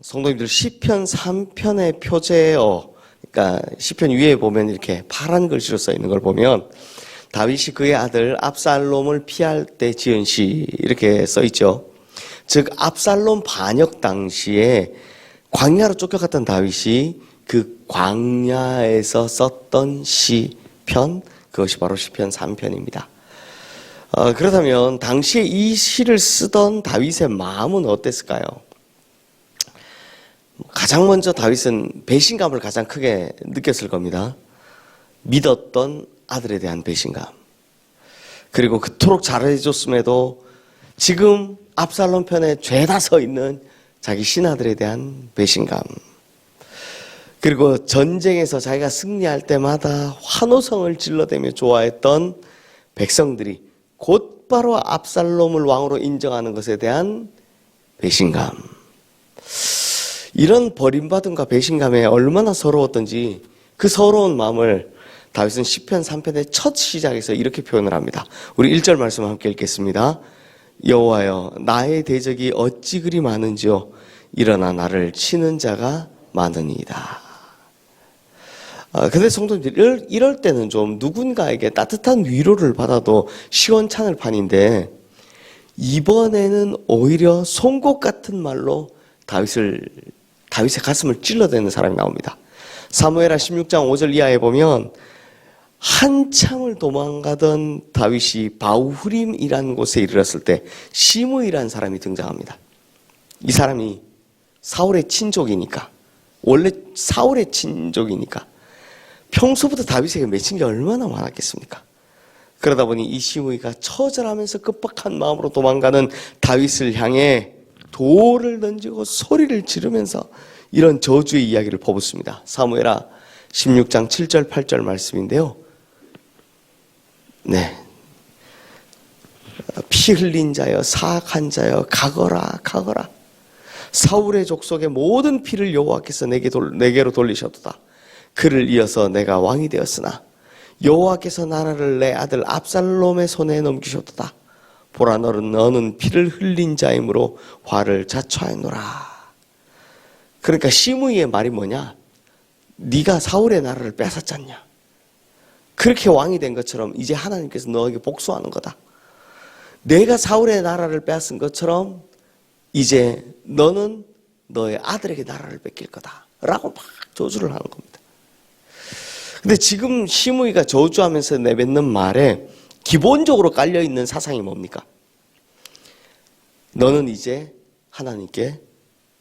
성도님들 시편 3편의 표제어, 그러니까 시편 위에 보면 이렇게 파란 글씨로 써 있는 걸 보면 다윗이 그의 아들 압살롬을 피할 때 지은 시 이렇게 써 있죠. 즉 압살롬 반역 당시에 광야로 쫓겨갔던 다윗이 그 광야에서 썼던 시편, 그것이 바로 시편 3편입니다. 그렇다면 당시에 이 시를 쓰던 다윗의 마음은 어땠을까요? 가장 먼저 다윗은 배신감을 가장 크게 느꼈을 겁니다. 믿었던 아들에 대한 배신감. 그리고 그토록 잘해줬음에도 지금 압살롬 편에 죄다 서 있는 자기 신하들에 대한 배신감. 그리고 전쟁에서 자기가 승리할 때마다 환호성을 질러대며 좋아했던 백성들이 곧바로 압살롬을 왕으로 인정하는 것에 대한 배신감. 이런 버림받음과 배신감에 얼마나 서러웠던지 그 서러운 마음을 다윗은 시편 3편의 첫 시작에서 이렇게 표현을 합니다. 우리 1절 말씀 함께 읽겠습니다. 여호와여 나의 대적이 어찌 그리 많은지요 일어나 나를 치는 자가 많으니이다. 근데 성도님들 이럴 때는 좀 누군가에게 따뜻한 위로를 받아도 시원찮을 판인데 이번에는 오히려 송곳 같은 말로 다윗의 가슴을 찔러대는 사람이 나옵니다. 사무엘하 16장 5절 이하에 보면 한참을 도망가던 다윗이 바후림이라는 곳에 이르렀을 때 시므이라는 사람이 등장합니다. 이 사람이 사울의 친족이니까, 원래 사울의 친족이니까 평소부터 다윗에게 맺힌 게 얼마나 많았겠습니까? 그러다 보니 이 시므이가 처절하면서 급박한 마음으로 도망가는 다윗을 향해 돌을 던지고 소리를 지르면서 이런 저주의 이야기를 퍼붓습니다. 사무엘하 16장 7절 8절 말씀인데요. 네, 피 흘린 자여 사악한 자여 가거라 가거라. 사울의 족속의 모든 피를 여호와께서 내게로 돌리셨도다. 그를 이어서 내가 왕이 되었으나 여호와께서 나라를 내 아들 압살롬의 손에 넘기셨도다. 보라 너는 피를 흘린 자이므로 화를 자초하였노라. 그러니까 시므이의 말이 뭐냐? 네가 사울의 나라를 뺏었잖냐. 그렇게 왕이 된 것처럼 이제 하나님께서 너에게 복수하는 거다. 내가 사울의 나라를 뺏은 것처럼 이제 너는 너의 아들에게 나라를 뺏길 거다 라고 막 저주를 하는 겁니다. 근데 지금 시므이가 저주하면서 내뱉는 말에 기본적으로 깔려있는 사상이 뭡니까? 너는 이제 하나님께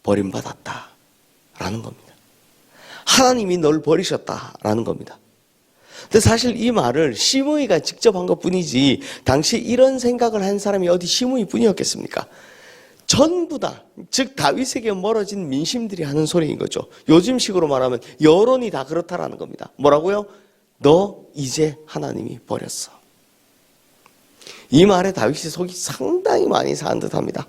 버림받았다 라는 겁니다. 하나님이 널 버리셨다 라는 겁니다. 근데 사실 이 말을 시므이가 직접 한 것뿐이지 당시 이런 생각을 한 사람이 어디 시므이뿐이었겠습니까? 전부 다, 즉 다윗에게 멀어진 민심들이 하는 소리인 거죠. 요즘식으로 말하면 여론이 다 그렇다라는 겁니다. 뭐라고요? 너 이제 하나님이 버렸어. 이 말에 다윗이 속이 상당히 많이 상한 듯합니다.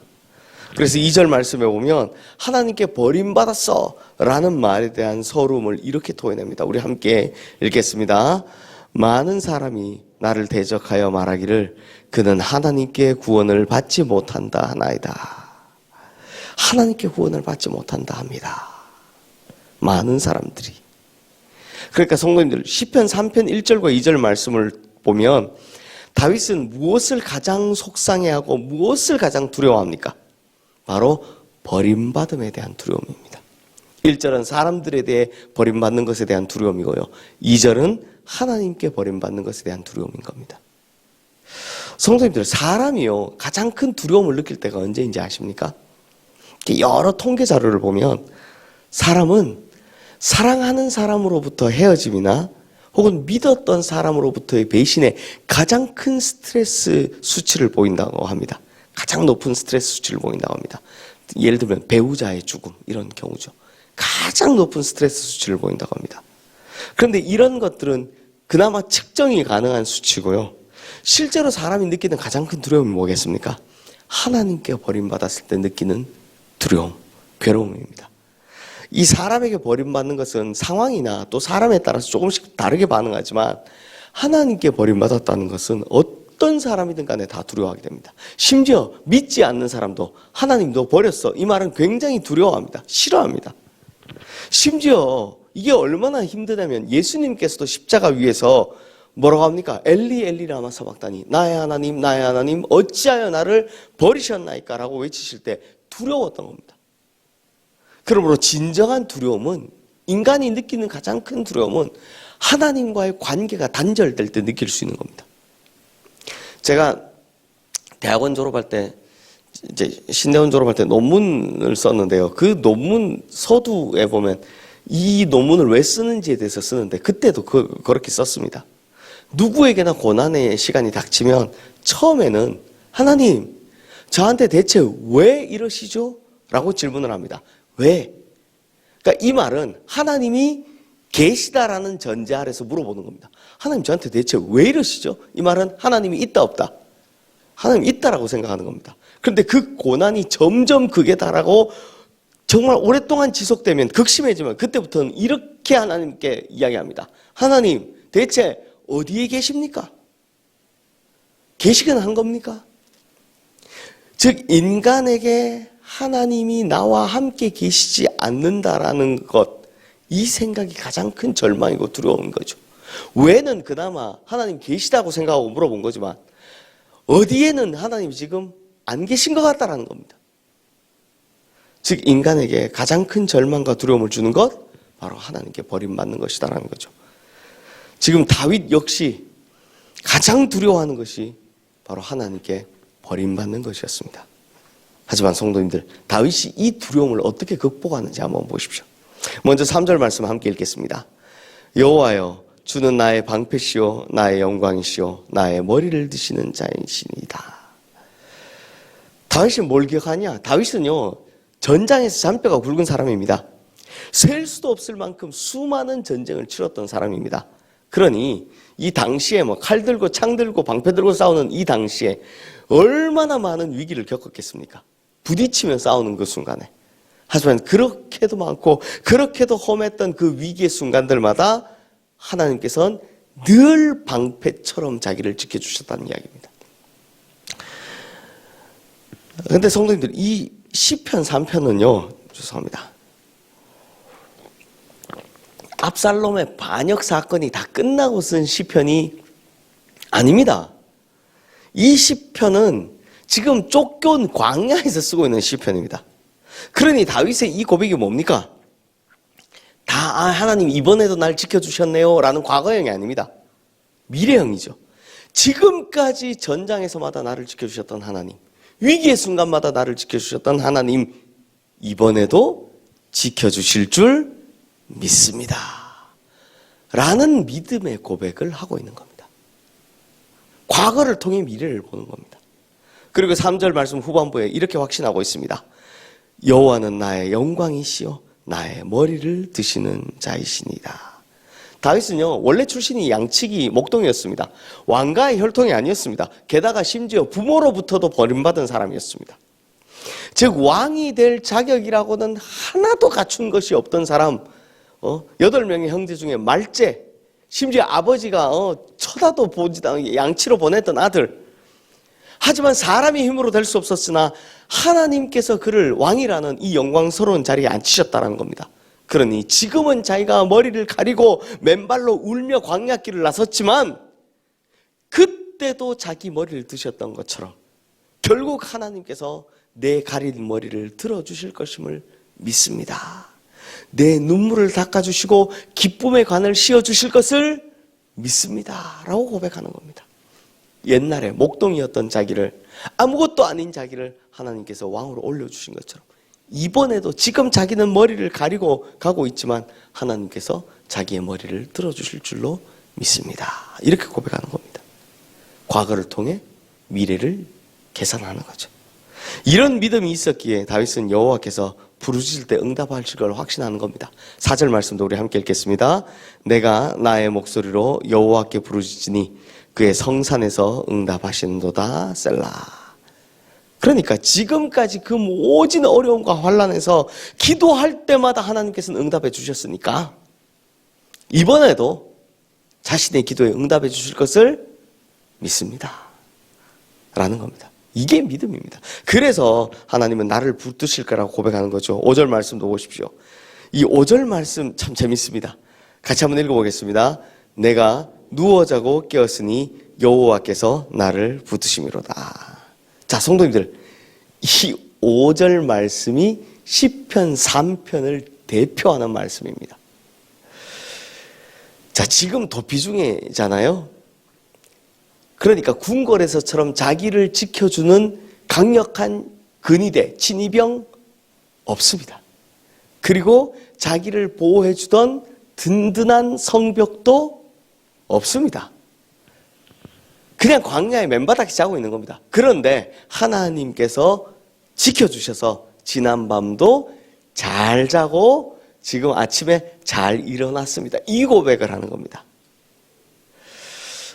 그래서 2절 말씀에 보면 하나님께 버림받았어 라는 말에 대한 서러움을 이렇게 토해냅니다. 우리 함께 읽겠습니다. 많은 사람이 나를 대적하여 말하기를 그는 하나님께 구원을 받지 못한다 하나이다. 하나님께 구원을 받지 못한다 합니다. 많은 사람들이. 그러니까 성도님들 시편 3편 1절과 2절 말씀을 보면 다윗은 무엇을 가장 속상해하고 무엇을 가장 두려워합니까? 바로 버림받음에 대한 두려움입니다. 1절은 사람들에 대해 버림받는 것에 대한 두려움이고요. 2절은 하나님께 버림받는 것에 대한 두려움인 겁니다. 성도님들, 사람이요 가장 큰 두려움을 느낄 때가 언제인지 아십니까? 여러 통계 자료를 보면 사람은 사랑하는 사람으로부터 헤어짐이나 혹은 믿었던 사람으로부터의 배신에 가장 큰 스트레스 수치를 보인다고 합니다. 가장 높은 스트레스 수치를 보인다고 합니다. 예를 들면 배우자의 죽음 이런 경우죠. 가장 높은 스트레스 수치를 보인다고 합니다. 그런데 이런 것들은 그나마 측정이 가능한 수치고요. 실제로 사람이 느끼는 가장 큰 두려움이 뭐겠습니까? 하나님께 버림받았을 때 느끼는 두려움, 괴로움입니다. 이 사람에게 버림받는 것은 상황이나 또 사람에 따라서 조금씩 다르게 반응하지만 하나님께 버림받았다는 것은 어떤 사람이든 간에 다 두려워하게 됩니다. 심지어 믿지 않는 사람도 하나님 너 버렸어. 이 말은 굉장히 두려워합니다. 싫어합니다. 심지어 이게 얼마나 힘드냐면 예수님께서도 십자가 위에서 뭐라고 합니까? 엘리 엘리 라마 사박다니 나의 하나님 어찌하여 나를 버리셨나이까 라고 외치실 때 두려웠던 겁니다. 그러므로 진정한 두려움은, 인간이 느끼는 가장 큰 두려움은 하나님과의 관계가 단절될 때 느낄 수 있는 겁니다. 제가 대학원 졸업할 때, 이제 신대원 졸업할 때 논문을 썼는데요. 그 논문 서두에 보면 이 논문을 왜 쓰는지에 대해서 쓰는데 그때도 그렇게 썼습니다. 누구에게나 고난의 시간이 닥치면 처음에는 하나님, 저한테 대체 왜 이러시죠? 라고 질문을 합니다. 왜? 그러니까 이 말은 하나님이 계시다라는 전제 아래서 물어보는 겁니다. 하나님 저한테 대체 왜 이러시죠? 이 말은 하나님이 있다 없다? 하나님 있다라고 생각하는 겁니다. 그런데 그 고난이 점점 극에 달하고 정말 오랫동안 지속되면, 극심해지면 그때부터는 이렇게 하나님께 이야기합니다. 하나님 대체 어디에 계십니까? 계시긴 한 겁니까? 즉 인간에게 하나님이 나와 함께 계시지 않는다라는 것, 이 생각이 가장 큰 절망이고 두려운 거죠. 왜는 그나마 하나님 계시다고 생각하고 물어본 거지만 어디에는 하나님이 지금 안 계신 것 같다라는 겁니다. 즉 인간에게 가장 큰 절망과 두려움을 주는 것, 바로 하나님께 버림받는 것이다라는 거죠. 지금 다윗 역시 가장 두려워하는 것이 바로 하나님께 버림받는 것이었습니다. 하지만 성도님들, 다윗이 이 두려움을 어떻게 극복하는지 한번 보십시오. 먼저 3절 말씀 함께 읽겠습니다. 여호와여, 주는 나의 방패시오 나의 영광이시오 나의 머리를 드시는 자이시니이다. 다윗이 뭘 기억하냐? 다윗은요, 전장에서 잔뼈가 굵은 사람입니다. 셀 수도 없을 만큼 수많은 전쟁을 치렀던 사람입니다. 그러니 이 당시에 칼 들고 창 들고 방패 들고 싸우는 이 당시에 얼마나 많은 위기를 겪었겠습니까? 부딪히며 싸우는 그 순간에. 하지만 그렇게도 많고 그렇게도 험했던 그 위기의 순간들마다 하나님께서는 늘 방패처럼 자기를 지켜주셨다는 이야기입니다. 그런데 성도님들, 이 시편 3편은요, 죄송합니다, 압살롬의 반역 사건이 다 끝나고 쓴 시편이 아닙니다. 이 시편은 지금 쫓겨온 광야에서 쓰고 있는 시편입니다. 그러니 다윗의 이 고백이 뭡니까? 하나님 이번에도 날 지켜주셨네요 라는 과거형이 아닙니다. 미래형이죠. 지금까지 전장에서마다 나를 지켜주셨던 하나님, 위기의 순간마다 나를 지켜주셨던 하나님, 이번에도 지켜주실 줄 믿습니다 라는 믿음의 고백을 하고 있는 겁니다. 과거를 통해 미래를 보는 겁니다. 그리고 3절 말씀 후반부에 이렇게 확신하고 있습니다. 여호와는 나의 영광이시요 나의 머리를 드시는 자이시니이다. 다윗은요, 원래 출신이 양치기 목동이었습니다. 왕가의 혈통이 아니었습니다. 게다가 심지어 부모로부터도 버림받은 사람이었습니다. 즉 왕이 될 자격이라고는 하나도 갖춘 것이 없던 사람, 8명의 형제 중에 말째, 심지어 아버지가 쳐다도 보지도 않게 양치로 보냈던 아들. 하지만 사람의 힘으로 될 수 없었으나 하나님께서 그를 왕이라는 이 영광스러운 자리에 앉히셨다는 겁니다. 그러니 지금은 자기가 머리를 가리고 맨발로 울며 광야길을 나섰지만 그때도 자기 머리를 드셨던 것처럼 결국 하나님께서 내 가린 머리를 들어주실 것임을 믿습니다. 내 눈물을 닦아주시고 기쁨의 관을 씌워주실 것을 믿습니다 라고 고백하는 겁니다. 옛날에 목동이었던 자기를, 아무것도 아닌 자기를 하나님께서 왕으로 올려주신 것처럼 이번에도 지금 자기는 머리를 가리고 가고 있지만 하나님께서 자기의 머리를 들어주실 줄로 믿습니다. 이렇게 고백하는 겁니다. 과거를 통해 미래를 계산하는 거죠. 이런 믿음이 있었기에 다윗은 여호와께서 부르실 때 응답하실 걸 확신하는 겁니다. 4절 말씀도 우리 함께 읽겠습니다. 내가 나의 목소리로 여호와께 부르짖으니 그의 성산에서 응답하시는도다 셀라. 그러니까 지금까지 그 모진 어려움과 환난에서 기도할 때마다 하나님께서는 응답해 주셨으니까 이번에도 자신의 기도에 응답해 주실 것을 믿습니다. 라는 겁니다. 이게 믿음입니다. 그래서 하나님은 나를 붙드실 거라고 고백하는 거죠. 5절 말씀도 보십시오. 이 5절 말씀 참 재밌습니다. 같이 한번 읽어보겠습니다. 내가 누워 자고 깨었으니 여호와께서 나를 붙드심이로다. 자, 성도님들, 이 5절 말씀이 시편 3편을 대표하는 말씀입니다. 자, 지금 도피 중이잖아요. 그러니까 궁궐에서처럼 자기를 지켜주는 강력한 근위대, 친위병 없습니다. 그리고 자기를 보호해주던 든든한 성벽도 없습니다. 그냥 광야의 맨바닥에 자고 있는 겁니다. 그런데 하나님께서 지켜주셔서 지난밤도 잘 자고 지금 아침에 잘 일어났습니다. 이 고백을 하는 겁니다.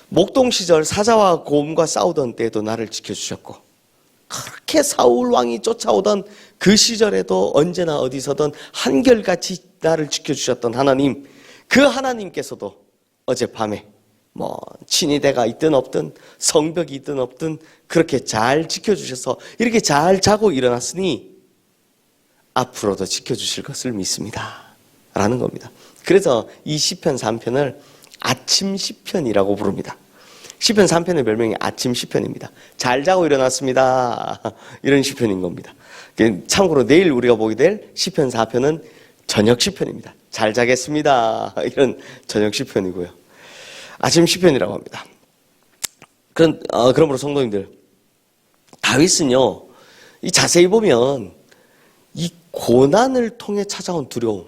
목동 시절 사자와 곰과 싸우던 때에도 나를 지켜주셨고, 그렇게 사울 왕이 쫓아오던 그 시절에도 언제나 어디서든 한결같이 나를 지켜주셨던 하나님, 그 하나님께서도 어젯밤에 친위대가 있든 없든 성벽이 있든 없든 그렇게 잘 지켜주셔서 이렇게 잘 자고 일어났으니 앞으로도 지켜주실 것을 믿습니다 라는 겁니다. 그래서 이 시편 3편을 아침 시편이라고 부릅니다. 시편 3편의 별명이 아침 시편입니다. 잘 자고 일어났습니다 이런 시편인 겁니다. 참고로 내일 우리가 보게 될 시편 4편은 저녁 시편입니다. 잘 자겠습니다 이런 저녁 시편이고요. 아침 시편이라고 합니다. 그러므로 성도님들, 다윗은요, 이 자세히 보면 이 고난을 통해 찾아온 두려움,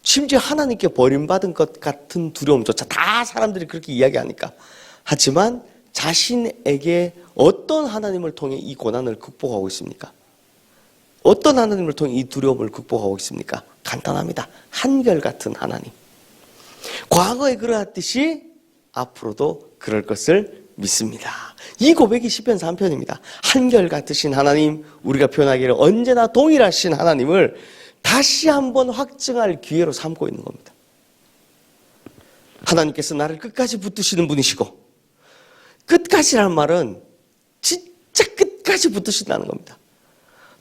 심지어 하나님께 버림받은 것 같은 두려움조차 다 사람들이 그렇게 이야기하니까, 하지만 자신에게 어떤 하나님을 통해 이 고난을 극복하고 있습니까? 어떤 하나님을 통해 이 두려움을 극복하고 있습니까? 간단합니다. 한결같은 하나님. 과거에 그러했듯이 앞으로도 그럴 것을 믿습니다. 이 고백이 시편 3편입니다. 한결같으신 하나님, 우리가 표현하기를 언제나 동일하신 하나님을 다시 한번 확증할 기회로 삼고 있는 겁니다. 하나님께서 나를 끝까지 붙드시는 분이시고, 끝까지라는 말은 진짜 끝까지 붙드신다는 겁니다.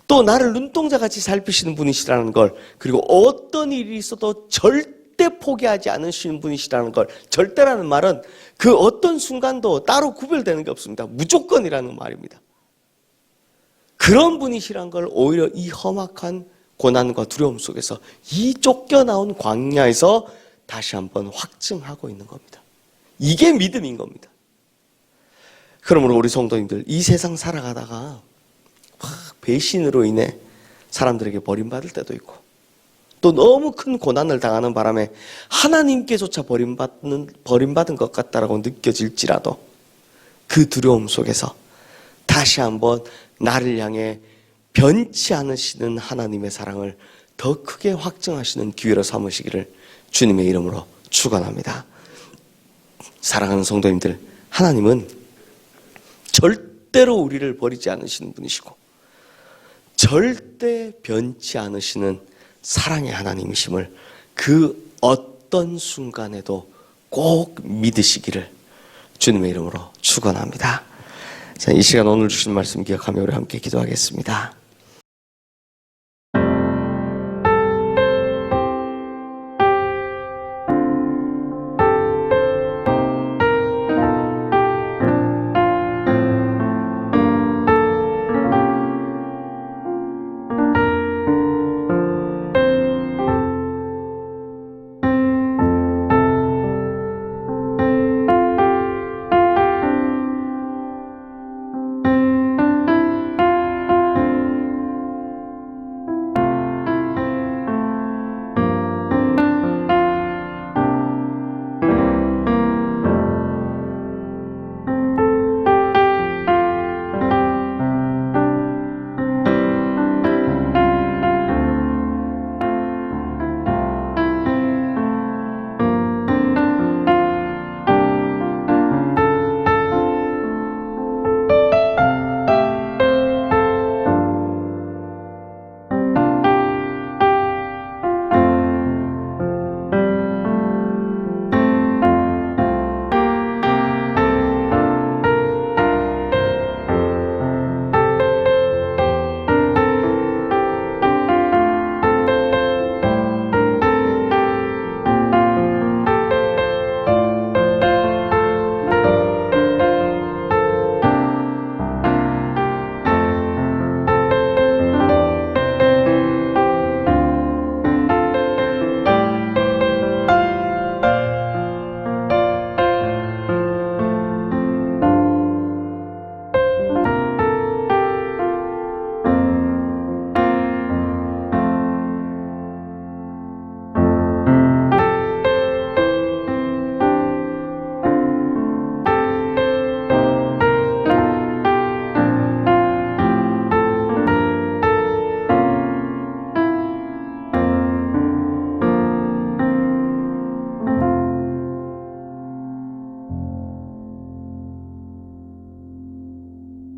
또 나를 눈동자같이 살피시는 분이시라는 걸, 그리고 어떤 일이 있어도 절대 포기하지 않으시는 분이시라는 걸, 절대라는 말은 그 어떤 순간도 따로 구별되는 게 없습니다. 무조건이라는 말입니다. 그런 분이시라는 걸 오히려 이 험악한 고난과 두려움 속에서 이 쫓겨나온 광야에서 다시 한번 확증하고 있는 겁니다. 이게 믿음인 겁니다. 그러므로 우리 성도님들, 이 세상 살아가다가 배신으로 인해 사람들에게 버림받을 때도 있고, 또 너무 큰 고난을 당하는 바람에 하나님께조차 버림받은 것 같다라고 느껴질지라도 그 두려움 속에서 다시 한번 나를 향해 변치 않으시는 하나님의 사랑을 더 크게 확증하시는 기회로 삼으시기를 주님의 이름으로 축원합니다. 사랑하는 성도님들, 하나님은 절대로 우리를 버리지 않으시는 분이시고 절대 변치 않으시는 사랑의 하나님이심을 그 어떤 순간에도 꼭 믿으시기를 주님의 이름으로 축원합니다. 자, 이 시간 오늘 주신 말씀 기억하며 우리 함께 기도하겠습니다.